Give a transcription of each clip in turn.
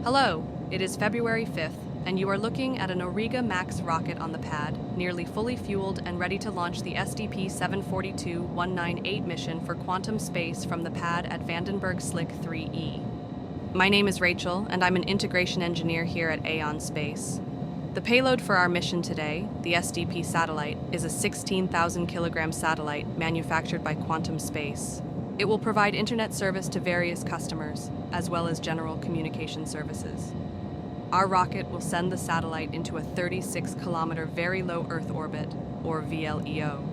Hello, it is February 5th, and you are looking at an Auriga Max rocket on the pad, nearly fully fueled and ready to launch the SDP-742-198 mission for QuantumSpace from the pad at Vandenberg Slick 3E. My name is Rachel, and I'm an integration engineer here at AeonSpace. The payload for our mission today, the SDP satellite, is a 16,000 kilogram satellite manufactured by QuantumSpace. It will provide internet service to various customers, as well as general communication services. Our rocket will send the satellite into a 36-kilometer very low Earth orbit, or VLEO.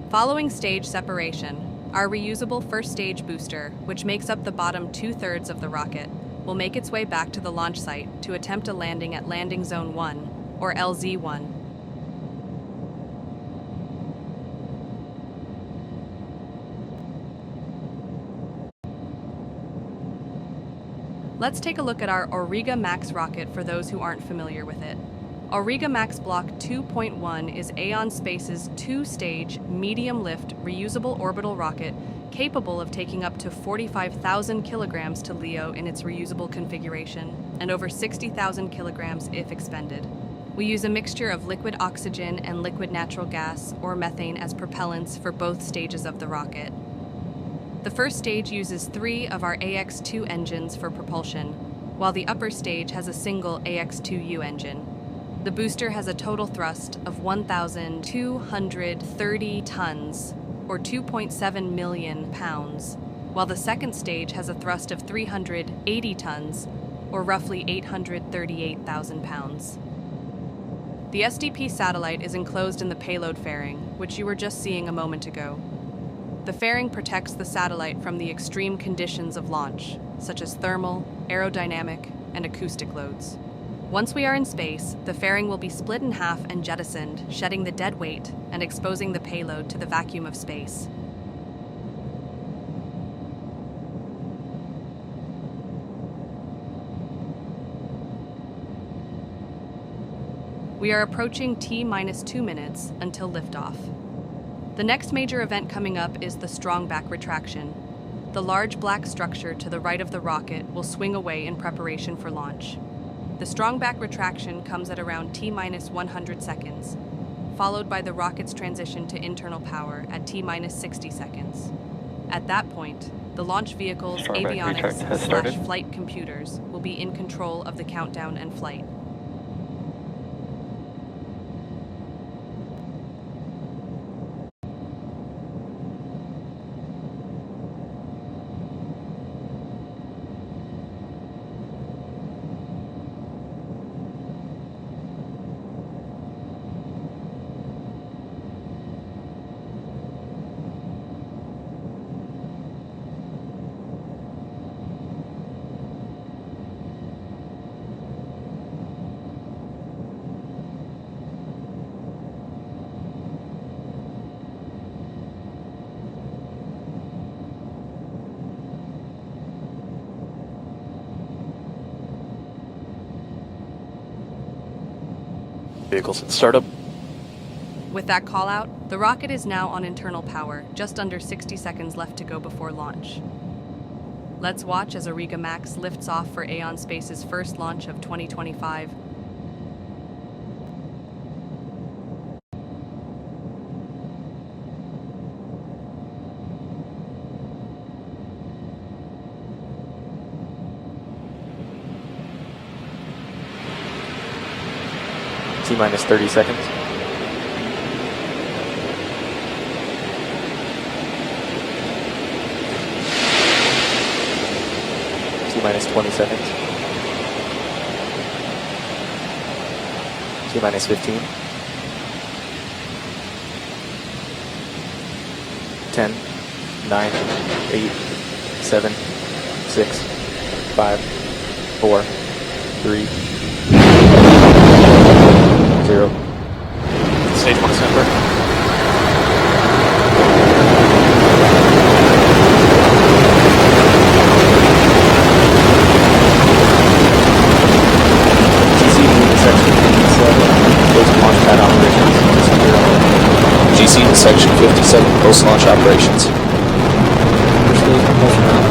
Following stage separation, our reusable first stage booster, which makes up the bottom two-thirds of the rocket, will make its way back to the launch site to attempt a landing at Landing Zone 1, or LZ1. Let's take a look at our Auriga Max rocket for those who aren't familiar with it. Auriga Max Block 2.1 is AeonSpace's two-stage, medium-lift, reusable orbital rocket capable of taking up to 45,000 kilograms to LEO in its reusable configuration, and over 60,000 kilograms if expended. We use a mixture of liquid oxygen and liquid natural gas, or methane, as propellants for both stages of the rocket. The first stage uses 3 of our AX2 engines for propulsion, while the upper stage has a single AX2U engine. The booster has a total thrust of 1,230 tons, or 2.7 million pounds, while the second stage has a thrust of 380 tons, or roughly 838,000 pounds. The SDP satellite is enclosed in the payload fairing, which you were just seeing a moment ago. The fairing protects the satellite from the extreme conditions of launch, such as thermal, aerodynamic, and acoustic loads. Once we are in space, the fairing will be split in half and jettisoned, shedding the dead weight and exposing the payload to the vacuum of space. We are approaching T-minus 2 minutes until liftoff. The next major event coming up is the strong back retraction. The large black structure to the right of the rocket will swing away in preparation for launch. The strong back retraction comes at around T-minus 100 seconds, followed by the rocket's transition to internal power at T-minus 60 seconds. At that point, the launch vehicle's avionics/flight computers will be in control of the countdown and flight. Vehicles at startup. With that call out, the rocket is now on internal power, just under 60 seconds left to go before launch. Let's watch as Auriga Max lifts off for AeonSpace's first launch of 2025. T-minus 30 seconds. T-minus 20 seconds. T-minus 15. 10, 9, 8, 7, 6, 5, 4, 3, 0. Stage 1 semper. GC section 57, post-launch pad operations. GC section 57, post-launch operations. First stage propulsion out.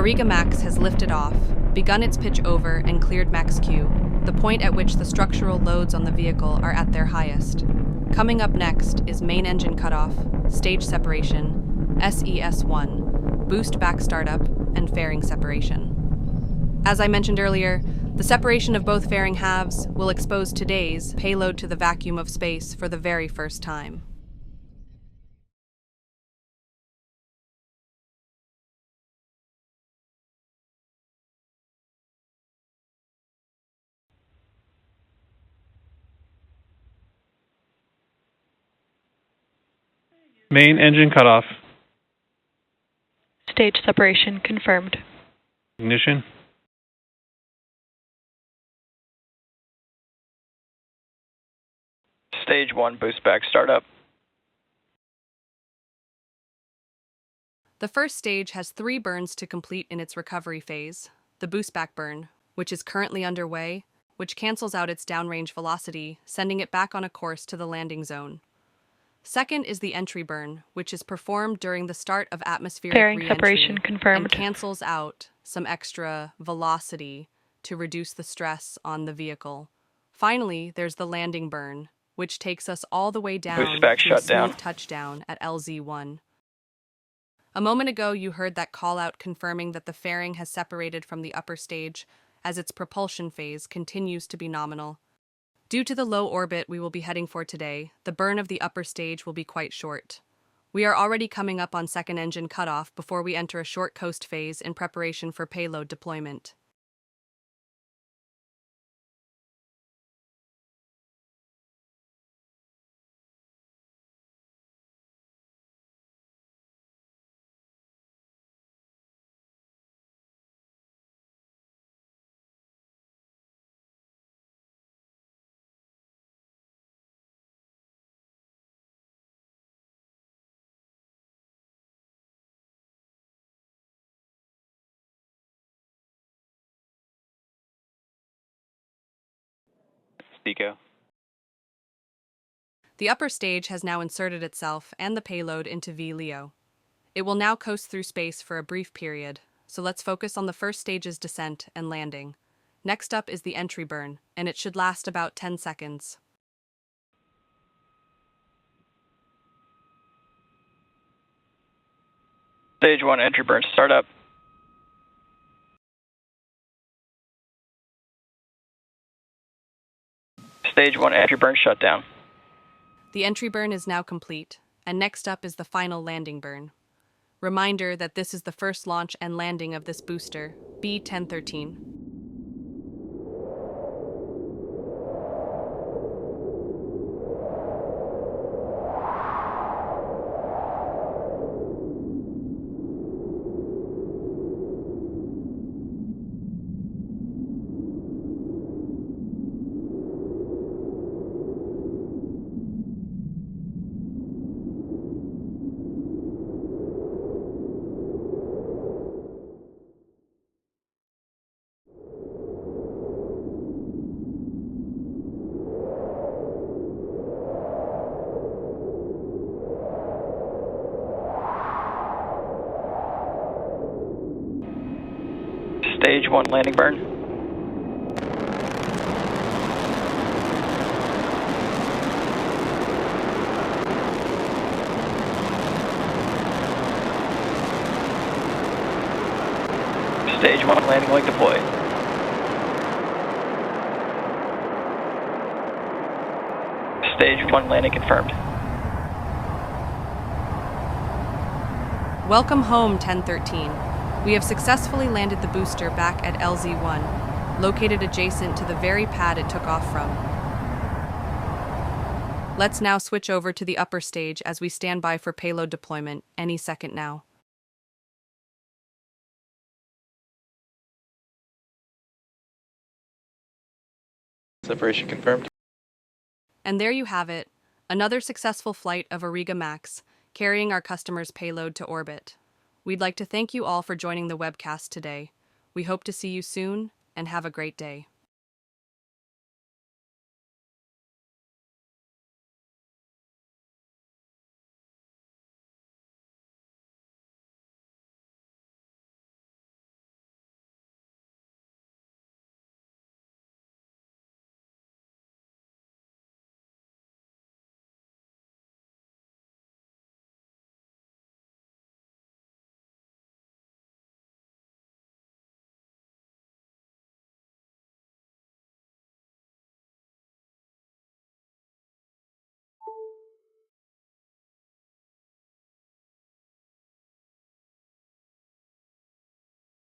Auriga Max has lifted off, begun its pitch over, and cleared Max Q, the point at which the structural loads on the vehicle are at their highest. Coming up next is main engine cutoff, stage separation, SES-1, boost back startup, and fairing separation. As I mentioned earlier, the separation of both fairing halves will expose today's payload to the vacuum of space for the very first time. Main engine cutoff. Stage separation confirmed. Ignition. Stage 1 boost back startup. The first stage has 3 burns to complete in its recovery phase. The boost back burn, which is currently underway, which cancels out its downrange velocity, sending it back on a course to the landing zone. Second is the entry burn, which is performed during the start of atmospheric Fairing re-entry separation confirmed. and cancels out some extra velocity to reduce the stress on the vehicle. Finally, there's the landing burn, which takes us all the way down Boost back to a shut smooth down. touchdown at LZ1. A moment ago, you heard that call-out confirming that the fairing has separated from the upper stage as its propulsion phase continues to be nominal. Due to the low orbit we will be heading for today, the burn of the upper stage will be quite short. We are already coming up on second engine cutoff before we enter a short coast phase in preparation for payload deployment. Pico. The upper stage has now inserted itself and the payload into VLEO. It will now coast through space for a brief period, so let's focus on the first stage's descent and landing. Next up is the entry burn, and it should last about 10 seconds. Stage 1 entry burn startup. Stage 1 entry burn shutdown. The entry burn is now complete, and next up is the final landing burn. Reminder that this is the first launch and landing of this booster, B-1013. Stage 1 landing burn. Stage 1 landing leg deployed. Stage 1 landing confirmed. Welcome home, 1013. We have successfully landed the booster back at LZ1, located adjacent to the very pad it took off from. Let's now switch over to the upper stage as we stand by for payload deployment any second now. Separation confirmed. And there you have it, another successful flight of Auriga Max, carrying our customer's payload to orbit. We'd like to thank you all for joining the webcast today. We hope to see you soon, and have a great day.